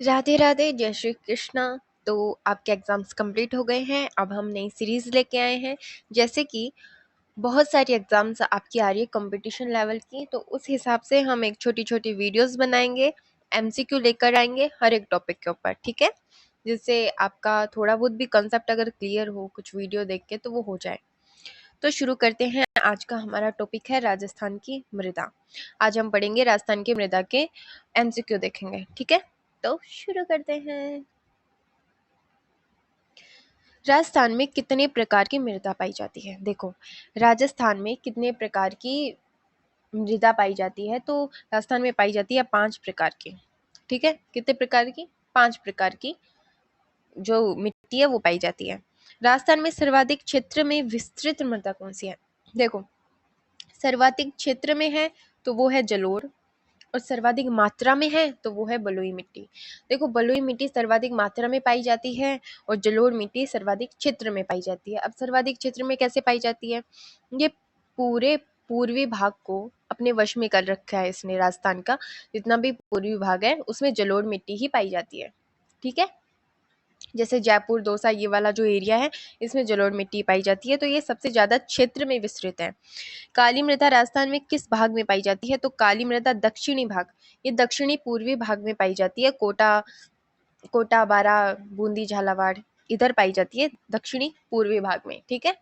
राधे राधे, जय श्री कृष्णा। तो आपके एग्ज़ाम्स कंप्लीट हो गए हैं। अब हम नई सीरीज़ लेके आए हैं। जैसे कि बहुत सारी एग्ज़ाम्स आपकी आ रही है कंपटीशन लेवल की, तो उस हिसाब से हम एक छोटी छोटी वीडियोस बनाएंगे, एमसीक्यू लेकर आएंगे हर एक टॉपिक के ऊपर, ठीक है। जिससे आपका थोड़ा बहुत भी कंसेप्ट अगर क्लियर हो कुछ वीडियो देख के तो वो हो जाए। तो शुरू करते हैं। आज का हमारा टॉपिक है राजस्थान की मृदा। आज हम पढ़ेंगे राजस्थान की मृदा के एमसीक्यू देखेंगे, ठीक है। तो शुरू करते हैं। राजस्थान में कितने प्रकार की मृदा पाई जाती है? देखो, राजस्थान में कितने प्रकार की मृदा पाई जाती है, तो राजस्थान में पाई जाती है 5 प्रकार की, ठीक है। कितने प्रकार की? 5 प्रकार की जो मिट्टी है वो पाई जाती है। राजस्थान में सर्वाधिक क्षेत्र में विस्तृत मृदा कौन सी है? देखो, सर्वाधिक क्षेत्र में है तो वो है जलोढ़, और सर्वाधिक मात्रा में है तो वो है बलुई मिट्टी। देखो, बलुई मिट्टी सर्वाधिक मात्रा में पाई जाती है और जलोढ़ मिट्टी सर्वाधिक क्षेत्र में पाई जाती है। अब सर्वाधिक क्षेत्र में कैसे पाई जाती है? ये पूरे पूर्वी भाग को अपने वश में कर रखा है इसने। राजस्थान का जितना भी पूर्वी भाग है उसमें जलोढ़ मिट्टी ही पाई जाती है, ठीक है। जैसे जयपुर, दौसा, ये वाला जो एरिया है इसमें जलोढ़ मिट्टी पाई जाती है, तो ये सबसे ज्यादा क्षेत्र में विस्तृत है। काली मृदा राजस्थान में किस भाग में पाई जाती है? तो काली मृदा दक्षिणी भाग, ये दक्षिणी पूर्वी भाग में पाई जाती है। कोटा, बारा, बूंदी, झालावाड़ इधर पाई जाती है, दक्षिणी पूर्वी भाग में, ठीक है।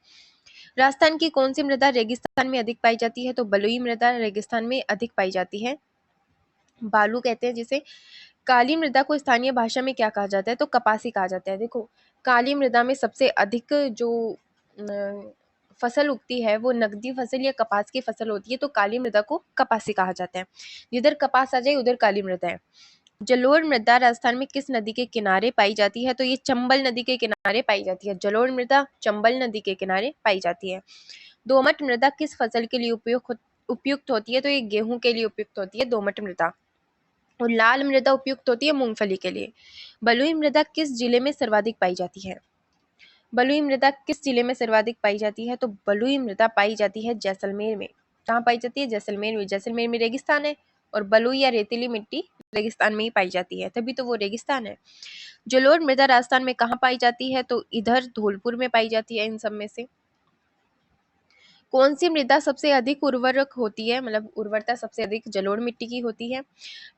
राजस्थान की कौन सी मृदा रेगिस्तान में अधिक पाई जाती है? तो बलुई मृदा रेगिस्तान में अधिक पाई जाती है, बालू कहते हैं जिसे। काली मृदा को स्थानीय भाषा में क्या कहा जाता है? तो कपासी कहा जाता है। देखो, काली मृदा में सबसे अधिक जो फसल उगती है वो नकदी फसल या कपास की फसल होती है, तो काली मृदा को कपासी कहा जाता है। जिधर कपास आ जाए उधर काली मृदा है। जलोढ़ मृदा राजस्थान में किस नदी के किनारे पाई जाती है? तो ये चंबल नदी के किनारे पाई जाती है। जलोढ़ मृदा चंबल नदी के किनारे पाई जाती है। दोमट मृदा किस फसल के लिए उपयुक्त होती है? तो ये गेहूं के लिए उपयुक्त होती है दोमट मृदा। और लाल मृदा उपयुक्त होती है मूंगफली के लिए। बलुई मृदा किस जिले में सर्वाधिक पाई जाती है? बलुई मृदा किस जिले में सर्वाधिक पाई जाती है? तो बलुई मृदा पाई जाती है जैसलमेर में। कहाँ पाई जाती है? जैसलमेर में। जैसलमेर में रेगिस्तान है और बलुई या रेतीली मिट्टी रेगिस्तान में ही पाई जाती है, तभी तो वो रेगिस्तान है। जलोढ़ मृदा राजस्थान में कहाँ पाई जाती है? तो इधर धौलपुर में पाई जाती है। इन सब में से कौन सी मृदा सबसे अधिक उर्वरक होती है, मतलब उर्वरता सबसे अधिक जलोढ़ मिट्टी की होती है?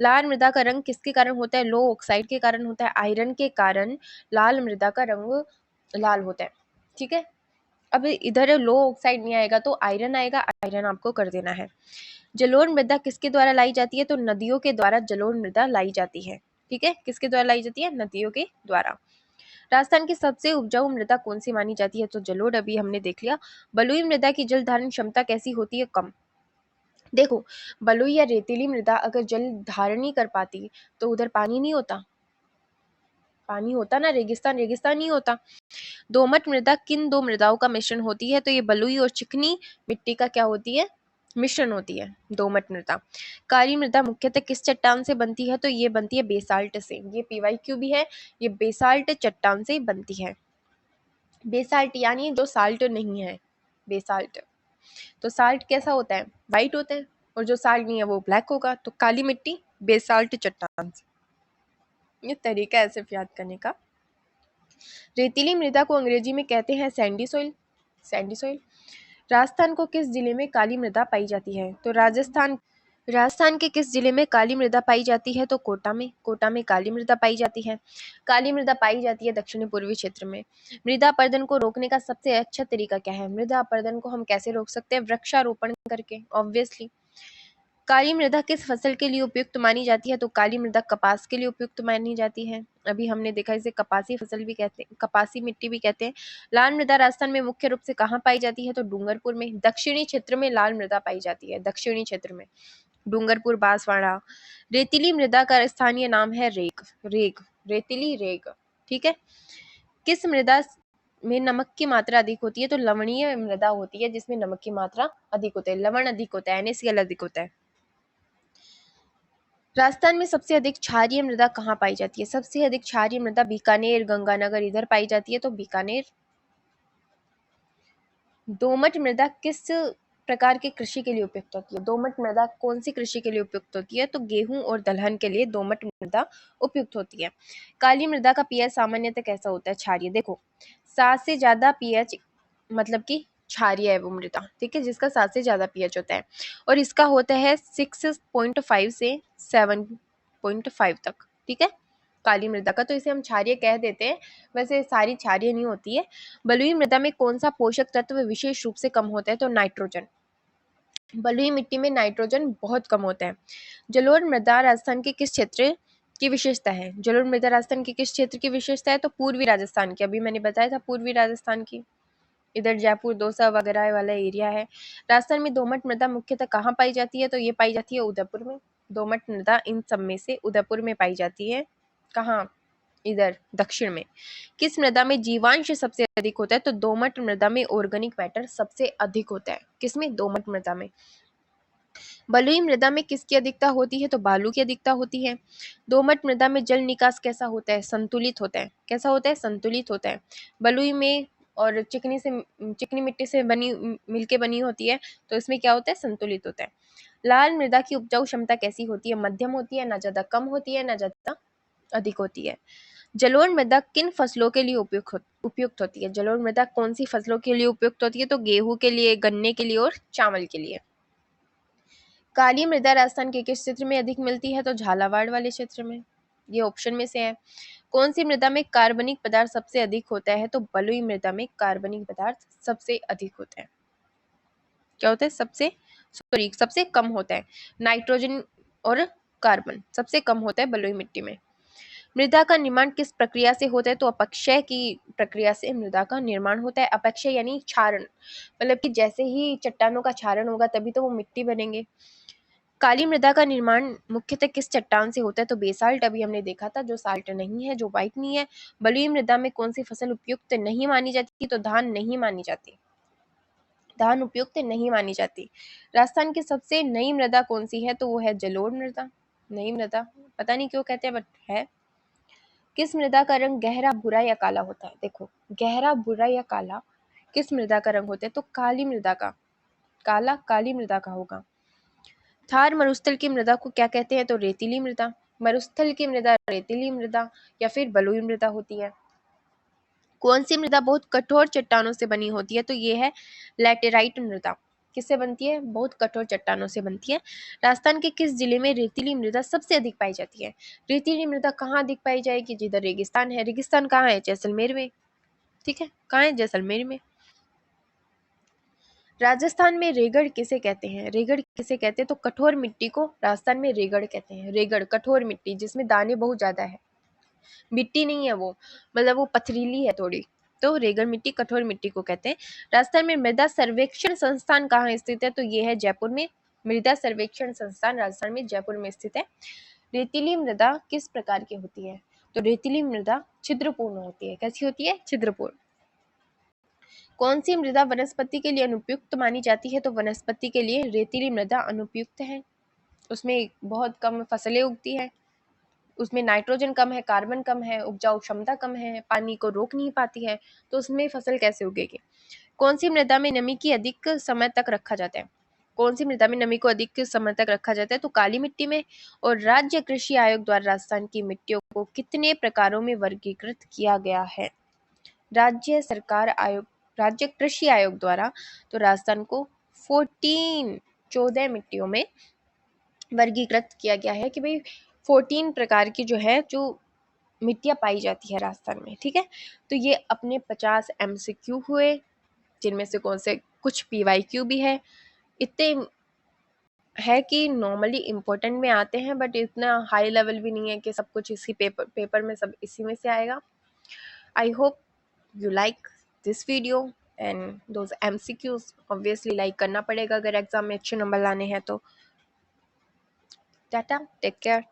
लाल मृदा का रंग किसके कारण होता है? लो ऑक्साइड के कारण होता है। आयरन के कारण लाल मृदा का रंग लाल होता है, ठीक है। अब इधर लो ऑक्साइड नहीं आएगा तो आयरन आएगा, आयरन आपको कर देना है। जलोढ़ मृदा किसके द्वारा लाई जाती है? तो नदियों के द्वारा जलोढ़ मृदा लाई जाती है, ठीक है। किसके द्वारा लाई जाती है? नदियों के द्वारा। राजस्थान की सबसे उपजाऊ मृदा कौन सी मानी जाती है? तो जलोढ़ अभी हमने देख लिया। बलुई मृदा की जल धारण क्षमता कैसी होती है? कम। देखो, बलुई या रेतीली मृदा अगर जल धारण नहीं कर पाती तो उधर पानी नहीं होता। पानी होता ना, रेगिस्तान रेगिस्तान नहीं होता। दोमट मृदा किन दो मृदाओं का मिश्रण होती है? तो ये बलुई और चिकनी मिट्टी का क्या होती है? मिश्रण होती है दोमट मृदा। काली मृदा मुख्यतः किस चट्टान से बनती है? तो ये बनती है बेसाल्ट से। ये पीवाईक्यू भी है, ये बेसाल्ट चट्टान से बनती है। बेसाल्ट यानी जो साल्ट नहीं है, बेसाल्ट। तो साल्ट कैसा होता है? वाइट होता है, और जो साल्ट नहीं है वो ब्लैक होगा। तो काली मिट्टी बेसाल्ट चट्टान से। ये तरीका है सिर्फ याद करने का। रेतीली मृदा को अंग्रेजी में कहते हैं Sandy soil. Sandy soil. Rajasthan को किस जिले में काली मृदा पाई जाती है? तो राजस्थान के किस जिले में काली मृदा पाई जाती है? तो कोटा में। कोटा में काली मृदा पाई जाती है। काली मृदा पाई जाती है दक्षिणी पूर्वी क्षेत्र में। मृदा अपरदन को रोकने का सबसे अच्छा तरीका क्या है? मृदा अपरदन को हम कैसे रोक सकते हैं? वृक्षारोपण करके, ऑब्वियसली। काली मृदा किस फसल के लिए उपयुक्त मानी जाती है? तो काली मृदा कपास के लिए उपयुक्त मानी जाती है। अभी हमने देखा इसे कपासी फसल भी कहते हैं, कपासी मिट्टी भी कहते हैं। लाल मृदा राजस्थान में मुख्य रूप से कहाँ पाई जाती है? तो डूंगरपुर में। दक्षिणी क्षेत्र में लाल मृदा पाई जाती है, दक्षिणी क्षेत्र में डूंगरपुर, बांसवाड़ा। रेतीली मृदा का स्थानीय नाम है रेग। रेग, रेतीली रेग, ठीक है। किस मृदा में नमक की मात्रा अधिक होती है? तो लवणीय मृदा होती है जिसमें नमक की मात्रा अधिक होती है, लवण अधिक होता है, NaCl अधिक होता है। राजस्थान में सबसे अधिक क्षारीय मृदा कहाँ पाई जाती है? सबसे अधिक क्षारीय मृदा बीकानेर, गंगानगर इधर पाई जाती है, तो बीकानेर। दोमट मृदा किस प्रकार की कृषि के लिए उपयुक्त होती है? दोमट मृदा कौन सी कृषि के लिए उपयुक्त होती है? तो गेहूं और दलहन के लिए दोमट मृदा उपयुक्त होती है। काली मृदा का पीएच सामान्यतः कैसा होता है? क्षारीय। देखो 7 से ज्यादा पीएच मतलब कि क्षारीय है वो मृदा, ठीक है, जिसका 7 से ज्यादा पीएच होता है और इसका होता है 6.5 से 7.5 तक, ठीक है, काली मृदा का, तो इसे हम क्षारीय कह देते हैं। वैसे सारी क्षारीय नहीं होती है। बलुई मृदा में कौन सा पोषक तत्व विशेष रूप से कम होता है? तो नाइट्रोजन। बलुई मिट्टी में नाइट्रोजन बहुत कम होता है। जलोढ़ मृदा राजस्थान के किस क्षेत्र की विशेषता है? जलोढ़ मृदा राजस्थान के किस क्षेत्र की विशेषता है? तो पूर्वी राजस्थान की, अभी मैंने बताया था पूर्वी राजस्थान की, इधर जयपुर दौसा वगैरह वाला एरिया है। राजस्थान में दोमट मृदा मुख्यतः कहाँ पाई जाती है? तो ये पाई जाती है उदयपुर में। दोमट मृदा इन सब में से उदयपुर में पाई जाती है। कहाँ? इधर दक्षिण में। किस मृदा में जीवांश सबसे अधिक होता है? तो दोमट मृदा में ऑर्गेनिक मैटर सबसे अधिक होता है। किसमें? दोमट मृदा में। बलुई मृदा में किसकी अधिकता होती है? तो बालू की अधिकता होती है। दोमट मृदा में जल निकास कैसा होता है? संतुलित होता है। कैसा होता है? संतुलित होता है। बलुई में और चिकनी मिट्टी से बनी मिलके बनी होती है, तो इसमें क्या होता है? संतुलित होता है। लाल मृदा की उपजाऊ क्षमता कैसी होती है? मध्यम होती है, ना ज्यादा कम होती है, ना ज्यादा अधिक होती है। जलोढ़ मृदा किन फसलों के लिए उपयुक्त होती है? जलोढ़ मृदा कौन सी फसलों के लिए उपयुक्त होती है? तो गेहूं के लिए, गन्ने के लिए और चावल के लिए। काली मृदा राजस्थान के किस क्षेत्र में अधिक मिलती है? तो झालावाड़ वाले क्षेत्र में, ये ऑप्शन में से है। कौन सी मृदा में कार्बनिक पदार्थ सबसे अधिक होता है? तो बलुई मृदा में कार्बनिक पदार्थ सबसे अधिक होता है। क्या होता है? सबसे कम होता है। नाइट्रोजन और कार्बन सबसे कम होता है बलुई मिट्टी में। मृदा का निर्माण किस प्रक्रिया से होता है? तो अपक्षय की प्रक्रिया से मृदा का निर्माण होता है। अपक्षय यानी क्षारण, मतलब कि जैसे ही चट्टानों का क्षारण होगा तभी तो वो मिट्टी बनेंगे। काली मृदा का निर्माण मुख्यतः किस चट्टान से होता है? तो बेसाल्ट, अभी हमने देखा था, जो साल्ट नहीं है, जो व्हाइट नहीं है। बलुई मृदा में कौन सी फसल उपयुक्त नहीं मानी जाती? तो धान नहीं मानी जाती। धान उपयुक्त नहीं मानी जाती। राजस्थान की सबसे नई मृदा कौन सी है? तो वो है जलोढ़ मृदा। नई मृदा, पता नहीं क्यों कहते हैं, बट है। किस मृदा का रंग गहरा भूरा या काला होता है? देखो गहरा भूरा या काला किस मृदा का रंग होता है? तो काली मृदा का, काला काली मृदा का होगा। थार मरुस्थल की मृदा को क्या कहते हैं? तो रेतीली मृदा। मरुस्थल की मृदा रेतीली मृदा या फिर बलुई मृदा होती है। कौन सी मृदा बहुत कठोर चट्टानों से बनी होती है? तो ये है लैटेराइट मृदा। किससे बनती है? बहुत कठोर चट्टानों से बनती है। राजस्थान के किस जिले में रेतीली मृदा सबसे अधिक पाई जाती है? रेतीली मृदा कहाँ अधिक पाई जाएगी? जिधर रेगिस्तान है। रेगिस्तान कहाँ है? जैसलमेर में, ठीक है, कहाँ है? जैसलमेर में। राजस्थान में रेगड़ किसे कहते हैं? रेगड़ किसे कहते हैं? तो कठोर मिट्टी को राजस्थान में रेगड़ कहते हैं। रेगड़ कठोर मिट्टी जिसमें दाने बहुत ज्यादा है, मिट्टी नहीं है वो, मतलब वो पथरीली है थोड़ी, तो रेगड़ मिट्टी कठोर मिट्टी को कहते हैं। राजस्थान में मृदा सर्वेक्षण संस्थान कहाँ स्थित है? तो ये है जयपुर में। मृदा सर्वेक्षण संस्थान राजस्थान में जयपुर में स्थित है। रेतीली मृदा किस प्रकार की होती है? तो रेतीली मृदा छिद्रपूर्ण होती है। कैसी होती है? छिद्रपूर्ण। कौन सी मृदा वनस्पति के लिए अनुपयुक्त मानी जाती है? तो वनस्पति के लिए रेतीली मृदा अनुपयुक्त है। उसमें बहुत कम फसलें उगती है, उसमें नाइट्रोजन कम है, कार्बन कम है, उपजाऊ क्षमता कम है, पानी को रोक नहीं पाती है, तो उसमें फसल कैसे उगेगी? कौन सी मृदा में नमी की अधिक समय तक रखा जाता है? कौन सी मृदा में नमी को अधिक समय तक रखा जाता है? तो काली मिट्टी में। और राज्य कृषि आयोग द्वारा राजस्थान की मिट्टियों को कितने प्रकारों में वर्गीकृत किया गया है? राज्य कृषि आयोग द्वारा तो राजस्थान को 14 मिट्टियों में वर्गीकृत किया गया है कि भाई 14 प्रकार की जो है, जो मिट्टियां पाई जाती है राजस्थान में, ठीक है। तो ये अपने 50 MCQ हुए, जिनमें से कौन से कुछ PYQ भी है। इतने है कि नॉर्मली इम्पोर्टेंट में आते हैं, बट इतना हाई लेवल भी नहीं है कि सब कुछ इसी पेपर में सब इसी में से आएगा। I hope you like this video and those MCQs obviously like करना पड़ेगा अगर एग्जाम में अच्छे नंबर लाने हैं तो। Tata, take care.